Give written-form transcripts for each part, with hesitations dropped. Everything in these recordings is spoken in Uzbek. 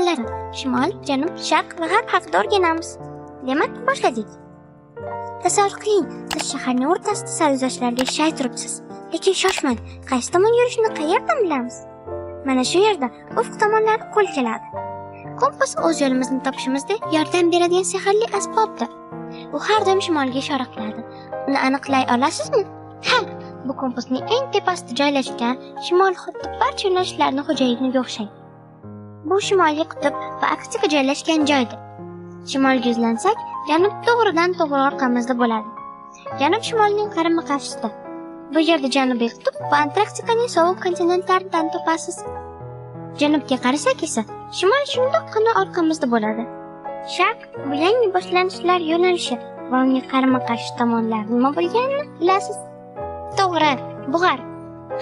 tomonlari shimol, janub, sharq va g'arb haqida o'rganamiz. Demak, boshladik. Tasavvur qiling, siz shaharning o'rtasida sarguzashtlarga ishlay turibsiz. Lekin shoshmang, qaysi tomon yurishni qayerdan bilamiz? Mana shu yerda ufq tomonlari qo'l keladi. Kompas o'z yo'limizni topishimizda yordam beradigan sehrli asbobdir. U har doim shimolga ishora qiladi. Uni aniqlay olasizmi? Ha, bu kompasning eng tepasida joylashgan shimol xuddi barcha yo'nalishlarning xo'jayiniga o'xshaydi. Bu shimoliy qutb va aksiga joylashgan joydir. Shimolga yuzlansak, janub to'g'ridan to'g'ri orqamizda bo'ladi. Janub shimolning qarama-qarshisida. Bu yerda janubiy qutb va Antarktikaning sovuq kontinentlaridan topasiz. Janubga qarasak esa, shimol shundoqqina orqamizda bo'ladi. Sharq bu yangi boshlanishlar yo'nalishi va uning qarama-qarshi tomonlari nima bo'lganini bilasiz? To'g'ri, bu g'arb.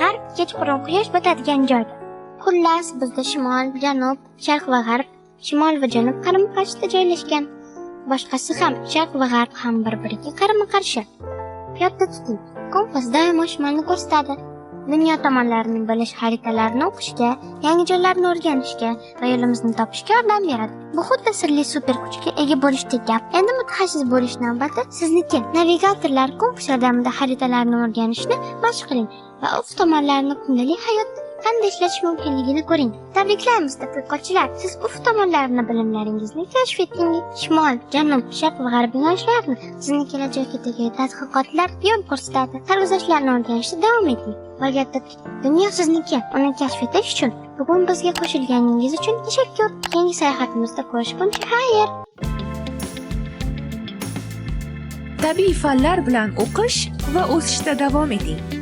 G'arb kechqurun quyosh botadigan joydir. Xullas, bizda shimol, janub, sharq va g'arb, shimol va janub qarama-qarshida joylashgan. Boshqasi ham sharq va g'arb ham bir-biriga qarama-qarshi. Yodda tuting, kompas doimo shimolni ko'rsatadi. Dunyo tomonlarini bilish xaritalarini o'qishga, yangi joylarni o'rganishga va yo'limizni topishga yordam beradi. Bu xuddi sirli super kuchga ega bo'lishdek gap. Endi mutaxassis bo'lish navbati sizniki. Navigatorlar kompas yordamida xaritalarni o'rganishni mashq qiling va ufq tomonlarini kundalik hayotda qanday ishlatish mumkinligini ko'ring. Tabriklaymiz, tadqiqotchilar. Siz ufq tomonlarini bilimlaringizni kashf etdingiz. Shimol, janub, sharq va g'arb yo'nalishlarini sizni kelajakdagi tadqiqotlar yo'l ko'rsatadi. Sarguzashtlarni o'rganishda davom eting. Va yodda tuting, dunyo sizniki. Uni kashf etish uchun bugun bizga qo'shilganingiz uchun tashakkur. Keyingi sayohatimizda ko'rishguncha xayr. Tabiiy fanlar bilan o'qish va o'sishda davom eting.